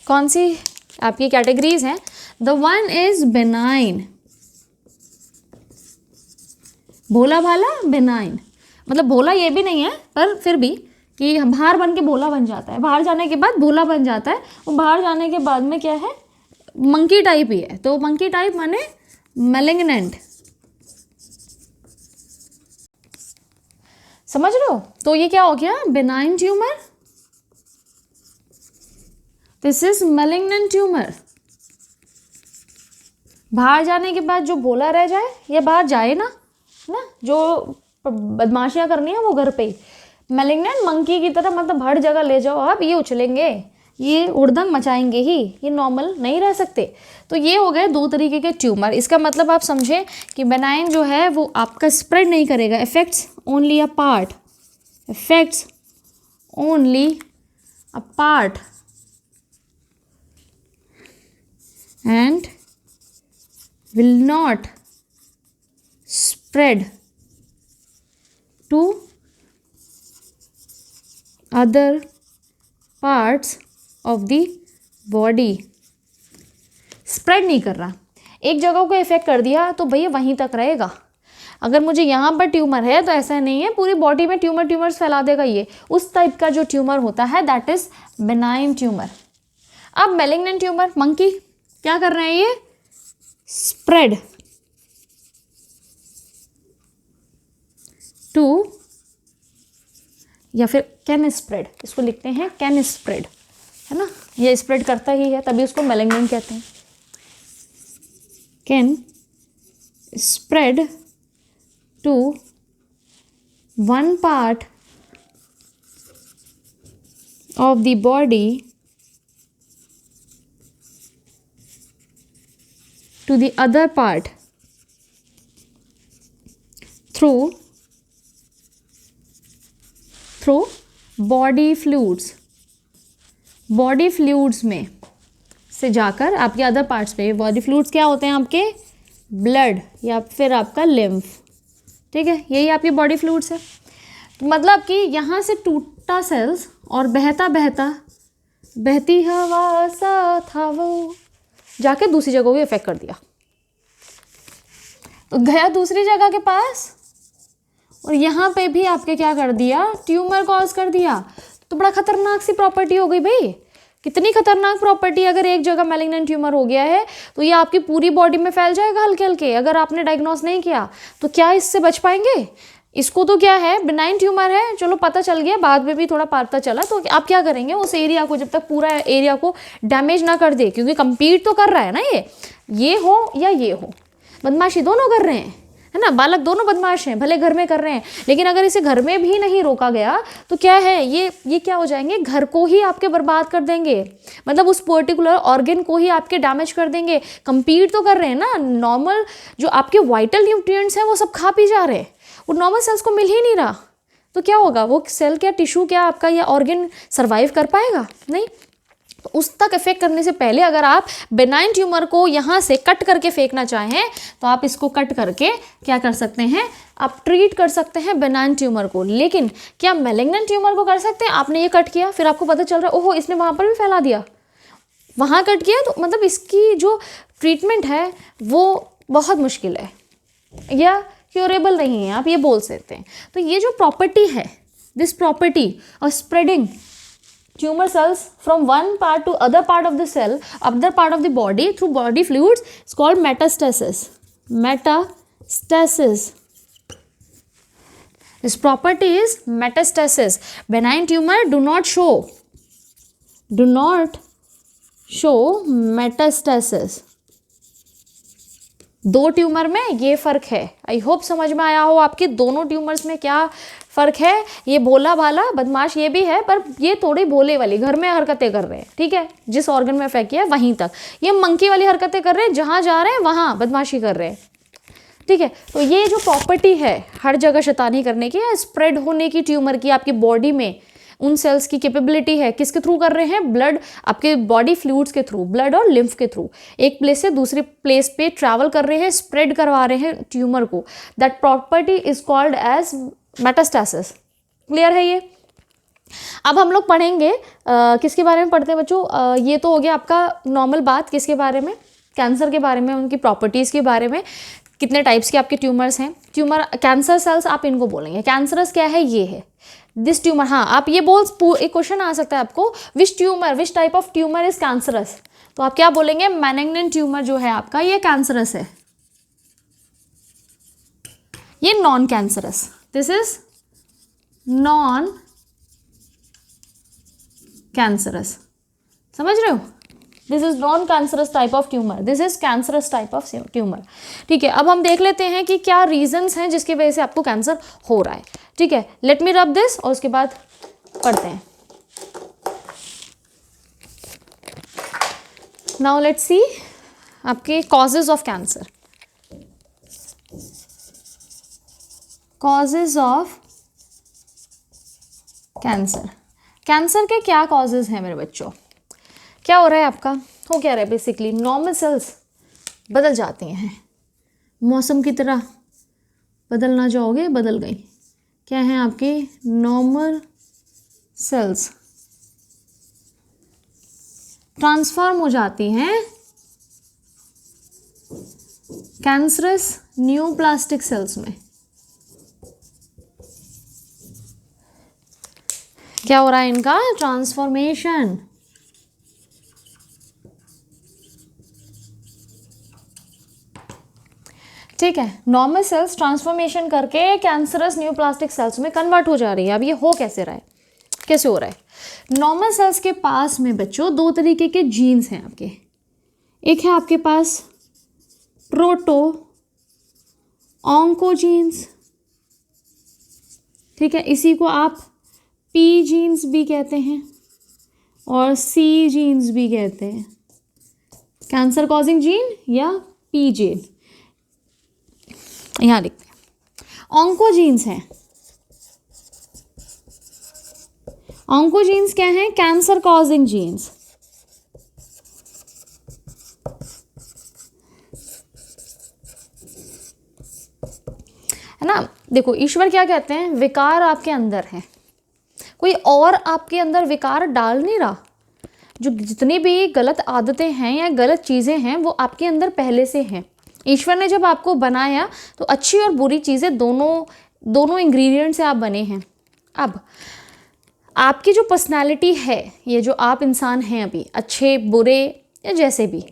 कौन सी आपकी कैटेगरीज हैं, द वन इज बेनाइन, भोला भाला बेनाइन, मतलब भोला ये भी नहीं है पर फिर भी कि बाहर बन के भोला बन जाता है, बाहर जाने के बाद भोला बन जाता है, और बाहर जाने के बाद में क्या है, मंकी टाइप ही है, तो मंकी टाइप माने मैलिग्नेंट, समझ रहे हो, तो ये क्या हो गया, benign tumour, this is malignant tumour. बाहर जाने के बाद जो भोला रह जाए या बाहर जाए ना, जो बदमाशियां करनी है वो घर पे ही, मैलिग्नेंट मंकी की तरह, मतलब हर जगह ले जाओ आप, ये उछलेंगे, ये उड़दंग मचाएंगे ही, ये नॉर्मल नहीं रह सकते। तो ये हो गए 2 तरीके के ट्यूमर। इसका मतलब आप समझें कि बेनाइन जो है वो आपका स्प्रेड नहीं करेगा, effects only a part, effects only a part and will not spread to other parts of the body। Spread नहीं कर रहा, एक जगह को इफेक्ट कर दिया तो भैया वहीं तक रहेगा। अगर मुझे यहाँ पर ट्यूमर है तो ऐसा नहीं है पूरी बॉडी में ट्यूमर्स फैला देगा, ये उस टाइप का जो ट्यूमर होता है दैट इज बेनाइन ट्यूमर। अब मैलिग्नेंट ट्यूमर, मंकी क्या कर रहे हैं, ये स्प्रेड टू, या फिर कैन स्प्रेड, इसको लिखते हैं कैन स्प्रेड, है ना, ये स्प्रेड करता ही है तभी उसको मैलिग्नेंट कहते हैं। Can spread to one part of the body to the other part through body fluids, body fluids में से जाकर आपके अदर पार्ट्स पे। बॉडी फ्लूइड्स क्या होते हैं, आपके ब्लड या फिर आपका लिम्फ, ठीक है, यही आपकी बॉडी फ्लूइड्स है। मतलब कि यहाँ से टूटा सेल्स और बहता बहता, बहती हवा सा था वो, जाके दूसरी जगह को इफेक्ट कर दिया, तो गया दूसरी जगह के पास, और यहाँ पे भी आपके क्या कर दिया, ट्यूमर कॉज कर दिया। तो बड़ा खतरनाक सी प्रॉपर्टी हो गई भाई, कितनी खतरनाक प्रॉपर्टी। अगर एक जगह मैलिग्नेंट ट्यूमर हो गया है तो ये आपकी पूरी बॉडी में फैल जाएगा हल्के हल्के, अगर आपने डायग्नोस नहीं किया तो क्या इससे बच पाएंगे। इसको तो क्या है, बेनाइन ट्यूमर है, चलो पता चल गया, बाद में भी थोड़ा पता चला, तो आप क्या करेंगे, उस एरिया को जब तक पूरा एरिया को डैमेज ना कर दे, क्योंकि कंपीट तो कर रहा है ना, ये हो या ये हो, बदमाशी दोनों कर रहे हैं, है ना, बालक दोनों बदमाश हैं, भले घर में कर रहे हैं, लेकिन अगर इसे घर में भी नहीं रोका गया तो क्या है, ये क्या हो जाएंगे, घर को ही आपके बर्बाद कर देंगे, मतलब उस पर्टिकुलर ऑर्गन को ही आपके डैमेज कर देंगे। कंपीट तो कर रहे हैं ना, नॉर्मल जो आपके वाइटल न्यूट्रिएंट्स हैं वो सब खा पी जा रहे हैं, वो नॉर्मल सेल्स को मिल ही नहीं रहा, तो क्या होगा, वो सेल क्या, टिश्यू क्या आपका या ऑर्गन सर्वाइव कर पाएगा, नहीं। तो उस तक इफेक्ट करने से पहले अगर आप बेनाइन ट्यूमर को यहाँ से कट करके फेंकना चाहें तो आप इसको कट करके क्या कर सकते हैं, आप ट्रीट कर सकते हैं बेनाइन ट्यूमर को। लेकिन क्या मैलिग्नेंट ट्यूमर को कर सकते हैं? आपने ये कट किया, फिर आपको पता चल रहा है ओहो इसने वहाँ पर भी फैला दिया, वहाँ कट किया, तो मतलब इसकी जो ट्रीटमेंट है वो बहुत मुश्किल है या क्योरेबल नहीं है, आप ये बोल सकते हैं। तो ये जो प्रॉपर्टी है, this property of spreading tumor cells from one part to other part of the cell, other part of the body through body fluids is called metastasis. Metastasis. This property is metastasis. Benign tumor do not show metastasis. दो ट्यूमर में ये फ़र्क है। आई होप समझ में आया हो आपके दोनों ट्यूमर्स में क्या फ़र्क है। ये भोला भाला बदमाश ये भी है, पर ये थोड़ी भोले वाली घर में हरकतें कर रहे हैं, ठीक है, जिस ऑर्गन में अफेक्ट किया वहीं तक। ये मंकी वाली हरकतें कर रहे हैं, जहाँ जा रहे हैं वहाँ बदमाशी कर रहे हैं, ठीक है। तो ये जो प्रॉपर्टी है हर जगह शैतानी करने की या स्प्रेड होने की ट्यूमर की आपकी बॉडी में, उन सेल्स की कैपेबिलिटी है, किसके थ्रू कर रहे हैं, ब्लड, आपके बॉडी फ्लूइड्स के थ्रू, ब्लड और लिम्फ के थ्रू एक प्लेस से दूसरी प्लेस पे ट्रैवल कर रहे हैं, स्प्रेड करवा रहे हैं ट्यूमर को। That property is called as metastasis. Clear है ये? अब हम लोग पढ़ेंगे किसके बारे में पढ़ते हैं बच्चों, ये तो हो गया आपका नॉर्मल बात, किसके बारे में, कैंसर के बारे में, उनकी प्रॉपर्टीज़ के बारे में, कितने टाइप्स के आपके ट्यूमर्स हैं। ट्यूमर कैंसर सेल्स आप इनको बोलेंगे, कैंसरस क्या है, ये है दिस ट्यूमर। हाँ, आप ये एक क्वेश्चन आ सकता है आपको, which type of tumour is cancerous, तो आप क्या बोलेंगे, मैलिग्नेंट ट्यूमर जो है आपका ये कैंसरस है, ये non cancerous, this is non cancerous. समझ रहे हो, this is non cancerous type of tumour, this is cancerous type of tumour, ठीक है। अब हम देख लेते हैं कि क्या रीजंस हैं जिसकी वजह से आपको कैंसर हो रहा है, ठीक है। लेट मी रब दिस और उसके बाद पढ़ते हैं। नाउ लेट्स सी आपके causes of cancer. Causes of cancer, cancer के क्या कॉजेज हैं मेरे बच्चों? क्या हो रहा है आपका, हो क्या रहा है, बेसिकली नॉर्मल सेल्स बदल जाती हैं, मौसम की तरह बदलना चाहोगे, बदल गई। क्या हैं आपके नॉर्मल सेल्स ट्रांसफॉर्म हो जाती हैं कैंसरस न्यूप्लास्टिक सेल्स में। क्या हो रहा है इनका ट्रांसफॉर्मेशन, ठीक है। नॉर्मल सेल्स ट्रांसफॉर्मेशन करके कैंसरस न्यूप्लास्टिक सेल्स में कन्वर्ट हो जा रही है। अब ये हो कैसे रहा है, कैसे हो रहा है? नॉर्मल सेल्स के पास में बच्चों दो तरीके के जीन्स हैं आपके, एक है आपके पास प्रोटो ऑन्कोजीन्स, ठीक है, इसी को आप पी जीन्स भी कहते हैं और सी जीन्स भी कहते हैं, कैंसर कॉजिंग जीन या पी जीन, यहाँ लिखते हैं। ऑन्कोजीन्स हैं, ऑन्कोजीन्स क्या हैं, कैंसर कॉजिंग जीन्स। है ना, देखो ईश्वर क्या कहते हैं, विकार आपके अंदर है, कोई और आपके अंदर विकार डाल नहीं रहा। जो जितनी भी गलत आदतें हैं या गलत चीज़ें हैं वो आपके अंदर पहले से हैं। ईश्वर ने जब आपको बनाया तो अच्छी और बुरी चीज़ें दोनों इंग्रेडिएंट से आप बने हैं। अब आपकी जो पर्सनालिटी है, ये जो आप इंसान हैं अभी, अच्छे बुरे या जैसे भी,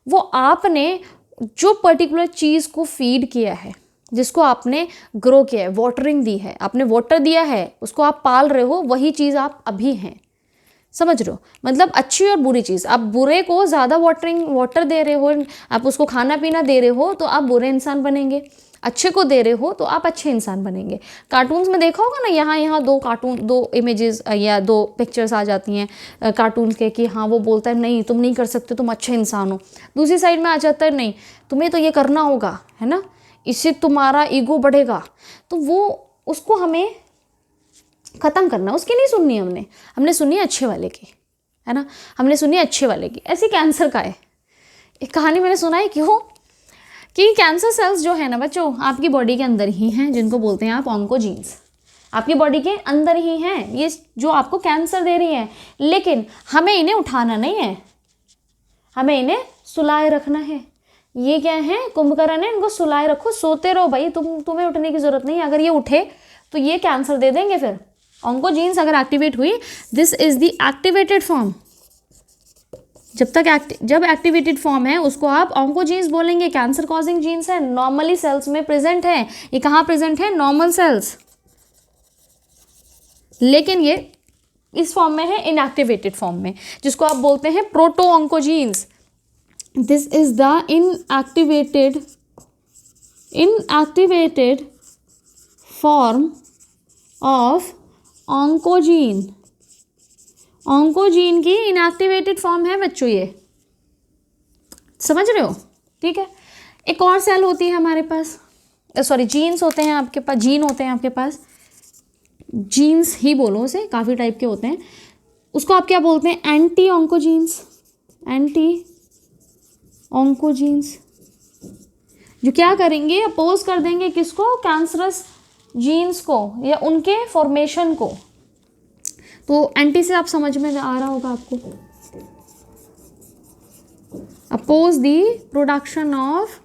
वो आपने जो पर्टिकुलर चीज़ को फीड किया है, जिसको आपने ग्रो किया है, वाटरिंग दी है, आपने वाटर दिया है, उसको आप पाल रहे हो, वही चीज़ आप अभी हैं। समझ रहे हो, मतलब अच्छी और बुरी चीज़। आप बुरे को ज़्यादा वाटर दे रहे हो, आप उसको खाना पीना दे रहे हो तो आप बुरे इंसान बनेंगे, अच्छे को दे रहे हो तो आप अच्छे इंसान बनेंगे। कार्टून्स में देखा होगा ना, यहाँ दो इमेजेस या दो पिक्चर्स आ जाती हैं कार्टून्स के कि हाँ वो बोलता है नहीं तुम नहीं कर सकते, तुम अच्छे इंसान हो। दूसरी साइड में आ जाता है नहीं तुम्हें तो ये करना होगा, है ना, इससे तुम्हारा ईगो बढ़ेगा। तो वो उसको हमें ख़त्म करना, उसकी नहीं सुननी हमने सुनी अच्छे वाले की, है ना, हमने सुनी अच्छे वाले की, ऐसी कैंसर का है। एक कहानी मैंने सुना है, क्यों कि कैंसर सेल्स जो है ना बच्चों आपकी बॉडी के अंदर ही हैं, जिनको बोलते हैं आप ऑन्कोजीन्स, आपकी बॉडी के अंदर ही हैं ये जो आपको कैंसर दे रही हैं। लेकिन हमें इन्हें उठाना नहीं है, हमें इन्हें सुलाए रखना है। ये क्या है, कुंभकर्ण है, इनको सुलाए रखो, सोते रहो भाई, तुम्हें उठने की जरूरत नहीं है। अगर ये उठे तो ये कैंसर दे देंगे। फिर ऑन्कोजीन्स अगर एक्टिवेट हुई, this is the activated form. जब एक्टिवेटेड फॉर्म है उसको आप ऑन्कोजीन्स बोलेंगे। कैंसर कॉजिंग जीन्स है, नॉर्मली सेल्स में प्रेजेंट है। ये कहाँ प्रेजेंट है, नॉर्मल सेल्स, लेकिन ये इस फॉर्म में है, इनएक्टिवेटेड फॉर्म में, जिसको आप बोलते हैं proto oncogenes. This is the inactivated form of oncogene. Oncogene की इनएक्टिवेटेड फॉर्म है बच्चों, ये समझ रहे हो, ठीक है। एक और सेल होती है हमारे पास, सॉरी जीन्स होते हैं आपके पास, जीन होते हैं आपके पास, जीन्स ही बोलो उसे, काफ़ी टाइप के होते हैं। उसको आप क्या बोलते हैं, एंटी ऑन्कोजीन्स। एंटी ऑन्कोजीन्स जो क्या करेंगे, अपोज कर देंगे किसको, कैंसरस जीन्स को या उनके फॉर्मेशन को। तो एंटी से आप समझ में आ रहा होगा आपको, oppose the production of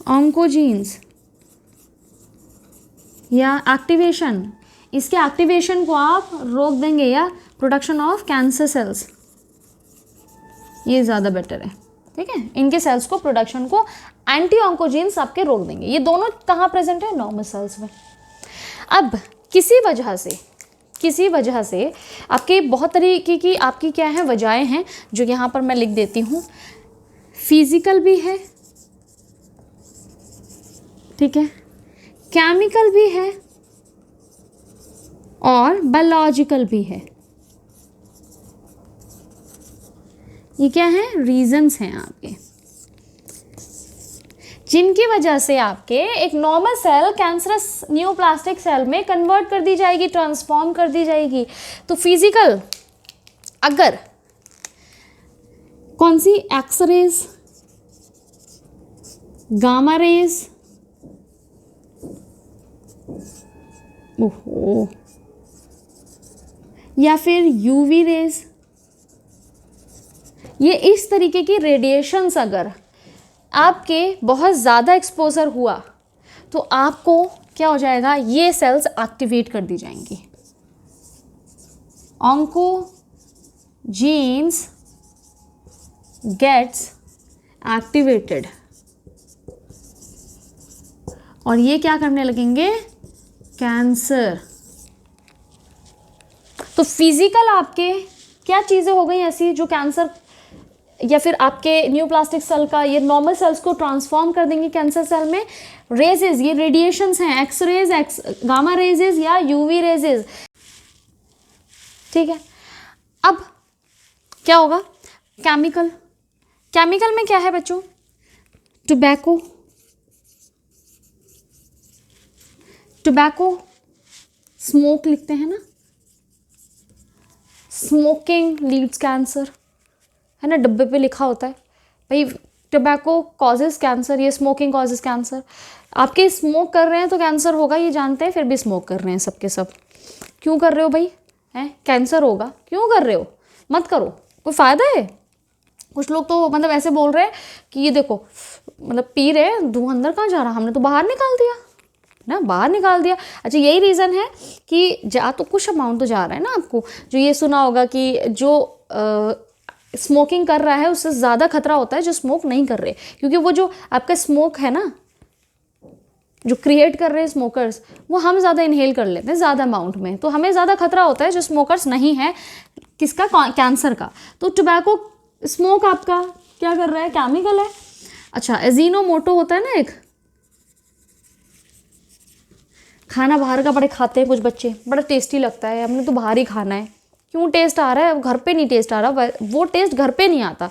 oncogenes या एक्टिवेशन, इसके एक्टिवेशन को आप रोक देंगे, या प्रोडक्शन ऑफ कैंसर सेल्स, ये ज़्यादा बेटर है, ठीक है। इनके सेल्स को, प्रोडक्शन को एंटी ऑन्कोजीन्स आपके रोक देंगे। ये दोनों कहाँ प्रेजेंट है, नॉर्मल सेल्स में। अब किसी वजह से आपके बहुत तरीके की आपकी क्या है वजहें हैं, जो यहाँ पर मैं लिख देती हूँ। फिजिकल भी है, ठीक है, केमिकल भी है और बायोलॉजिकल भी है। ये क्या है, रीजंस हैं आपके, जिनकी वजह से आपके एक normal cell cancerous neoplastic cell में कन्वर्ट कर दी जाएगी, ट्रांसफॉर्म कर दी जाएगी। तो फिजिकल, अगर कौन सी, एक्स रेज, गामा रेज, ओहो, या फिर यूवी रेज, ये इस तरीके की रेडिएशंस अगर आपके बहुत ज़्यादा एक्सपोजर हुआ तो आपको क्या हो जाएगा, ये सेल्स एक्टिवेट कर दी जाएंगी। ऑन्कोजीन्स गेट्स एक्टिवेटेड और ये क्या करने लगेंगे, कैंसर। तो फिजिकल आपके क्या चीज़ें हो गई ऐसी जो कैंसर या फिर आपके न्यूप्लास्टिक सेल का, ये नॉर्मल सेल्स को ट्रांसफॉर्म कर देंगे कैंसर सेल में। रेजेस, ये रेडिएशंस हैं, एक्स रेज, गामा रेजेस या यूवी रेजेस, ठीक है। अब क्या होगा, केमिकल। केमिकल में क्या है बच्चों, टोबैको, टोबैको, स्मोक लिखते हैं ना, स्मोकिंग लीड्स कैंसर, है ना, डब्बे पे लिखा होता है भाई टोबैको कॉजेज कैंसर, ये स्मोकिंग कॉजेज कैंसर। आपके स्मोक कर रहे हैं तो कैंसर होगा, ये जानते हैं, फिर भी स्मोक कर रहे हैं सबके सब। क्यों कर रहे हो भाई, हैं, कैंसर होगा, क्यों कर रहे हो, मत करो, कोई फ़ायदा है। कुछ लोग तो मतलब ऐसे बोल रहे हैं कि ये देखो, मतलब पी रहे हैं, धुआं अंदर कहाँ जा रहा, हमने तो बाहर निकाल दिया ना, बाहर निकाल दिया। अच्छा, यही रीज़न है कि जा तो कुछ अमाउंट तो जा रहा है ना आपको। जो ये सुना होगा कि जो स्मोकिंग कर रहा है उससे ज़्यादा खतरा होता है जो स्मोक नहीं कर रहे, क्योंकि वो जो आपका स्मोक है ना, जो क्रिएट कर रहे हैं स्मोकर्स, वो हम ज़्यादा इनहेल कर लेते हैं ज़्यादा अमाउंट में, तो हमें ज़्यादा खतरा होता है जो स्मोकर्स नहीं है, किसका, कैंसर का। तो टोबैको स्मोक आपका क्या कर रहा है, केमिकल है। अच्छा, एजीनोमोटो होता है ना एक, खाना बाहर का बड़े खाते हैं कुछ बच्चे, बड़ा टेस्टी लगता है, हमने तो बाहर ही खाना है। क्यों टेस्ट आ रहा है, घर पे नहीं टेस्ट आ रहा, वो टेस्ट घर पे नहीं आता।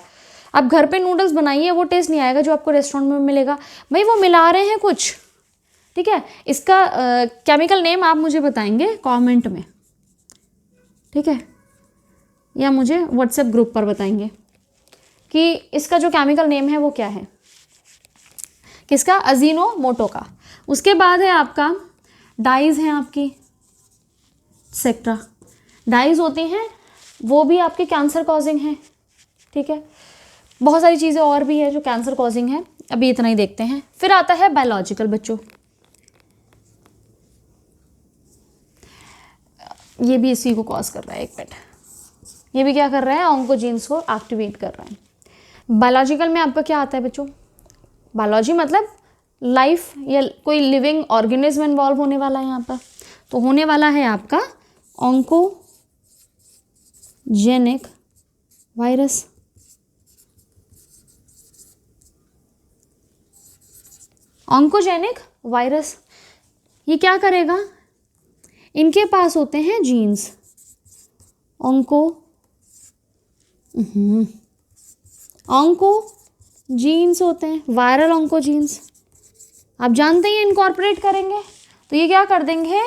आप घर पे नूडल्स बनाइए, वो टेस्ट नहीं आएगा जो आपको रेस्टोरेंट में मिलेगा। भाई वो मिला रहे हैं कुछ, ठीक है। इसका केमिकल नेम आप मुझे बताएंगे कमेंट में, ठीक है, या मुझे व्हाट्सएप ग्रुप पर बताएंगे कि इसका जो केमिकल नेम है वो क्या है, किसका, अजीनोमोटो का। उसके बाद है आपका डाइज हैं आपकी, एक्सेट्रा डाइज होती हैं, वो भी आपके कैंसर कॉजिंग हैं। ठीक है, बहुत सारी चीज़ें और भी है जो कैंसर कॉजिंग है, अभी इतना ही देखते हैं। फिर आता है बायोलॉजिकल बच्चों, ये भी इसी को कॉज कर रहा है, एक मिनट, ये भी क्या कर रहा है, ऑन्कोजीन्स को एक्टिवेट कर रहा है। बायोलॉजिकल में आपका क्या आता है बच्चों, बायोलॉजी मतलब लाइफ या कोई लिविंग ऑर्गेनिज्म इन्वॉल्व होने वाला है यहाँ पर, तो होने वाला है आपका ऑन्कोजेनिक वायरस। ऑन्कोजेनिक वायरस ये क्या करेगा, इनके पास होते हैं जीन्स, ऑन्को जीन्स होते हैं, वायरल ऑन्कोजीन्स, आप जानते ही इनकॉर्पोरेट करेंगे तो ये क्या कर देंगे,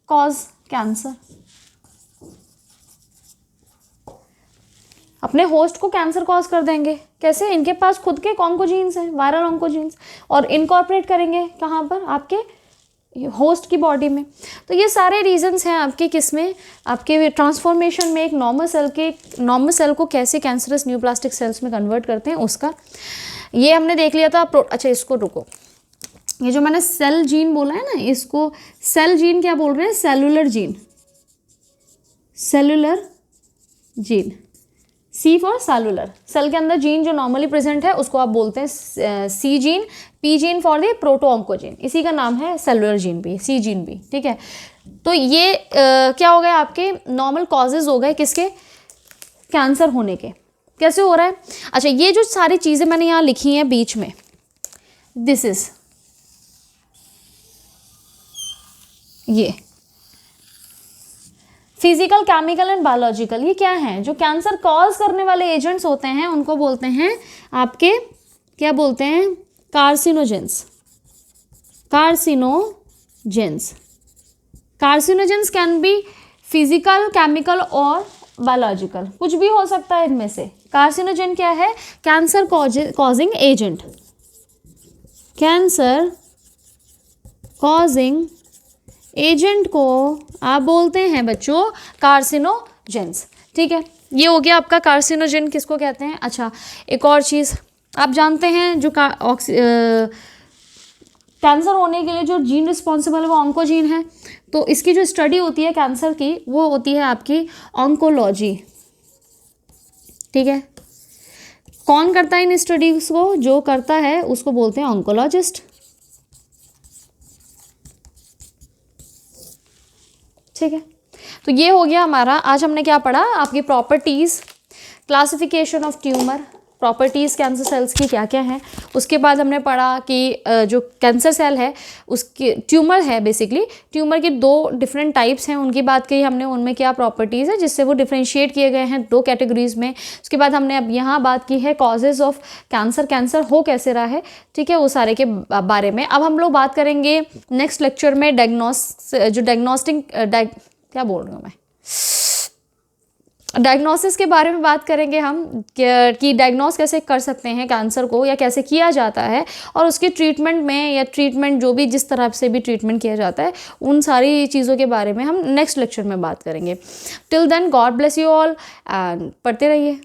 कॉज कैंसर, अपने होस्ट को कैंसर कॉज कर देंगे। कैसे, इनके पास खुद के ऑन्कोजीन्स हैं, वायरल ऑन्कोजीन्स, और इनकॉर्पोरेट करेंगे कहाँ पर, आपके होस्ट की बॉडी में। तो ये सारे रीजंस हैं आपके किसमें, आपके ट्रांसफॉर्मेशन में, एक नॉर्मल सेल को कैसे कैंसरस न्यूप्लास्टिक सेल्स में कन्वर्ट करते हैं उसका। ये हमने देख लिया था। अच्छा इसको रुको, ये जो मैंने सेल जीन बोला है ना, इसको सेल जीन क्या बोल रहे हैं, cellular gene, cellular gene, C for cellular. Cell के अंदर जीन जो नॉर्मली प्रेजेंट है उसको आप बोलते हैं C gene, P gene for the protooncogene, इसी का नाम है सेलुलर जीन भी, सी जीन भी। ठीक है, तो ये क्या हो गया, आपके नॉर्मल कॉजेज हो गए किसके, कैंसर होने के। कैसे हो रहा है, अच्छा ये जो सारी चीज़ें मैंने यहाँ लिखी हैं बीच में, दिस इज, ये फिजिकल, केमिकल एंड बायोलॉजिकल, ये क्या है, जो कैंसर कॉज करने वाले एजेंट्स होते हैं उनको बोलते हैं आपके, क्या बोलते हैं, carcinogens. Carcinogens, carcinogens can be physical, chemical और बायोलॉजिकल, कुछ भी हो सकता है इनमें से। कार्सिनोजेन क्या है, cancer causing agent, cancer causing agent को आप बोलते हैं बच्चों कार्सिनोजेंस। ठीक है, ये हो गया आपका कार्सिनोजेन किसको कहते हैं। अच्छा एक और चीज़ आप जानते हैं, जो कैंसर होने के लिए जो जीन रिस्पॉन्सिबल है वो ऑन्कोजीन है, तो इसकी जो स्टडी होती है कैंसर की वो होती है आपकी ऑन्कोलॉजी। ठीक है, कौन करता है इन स्टडीज को, जो करता है उसको बोलते हैं ऑन्कोलॉजिस्ट। ठीक है, तो ये हो गया हमारा, आज हमने क्या पढ़ा, आपकी properties, classification of tumour, properties cancer cells की क्या क्या हैं। उसके बाद हमने पढ़ा कि जो कैंसर सेल है उसके, ट्यूमर है बेसिकली, ट्यूमर के 2 डिफरेंट टाइप्स हैं, उनकी बात की हमने, उनमें क्या प्रॉपर्टीज़ है जिससे वो डिफ्रेंशिएट किए गए हैं 2 कैटेगरीज में। उसके बाद हमने अब यहाँ बात की है कॉजेज़ ऑफ कैंसर, कैंसर हो कैसे रहा है। ठीक है, वो सारे के बारे में अब हम लोग बात करेंगे नेक्स्ट लेक्चर में। डायग्नोस्टिक क्या बोल रही हूँ मैं, डायग्नोसिस के बारे में बात करेंगे हम कि डायग्नोस कैसे कर सकते हैं कैंसर को, या कैसे किया जाता है, और उसके ट्रीटमेंट में, या ट्रीटमेंट जो भी जिस तरह से भी ट्रीटमेंट किया जाता है, उन सारी चीज़ों के बारे में हम नेक्स्ट लेक्चर में बात करेंगे। Till then God bless you all and पढ़ते रहिए।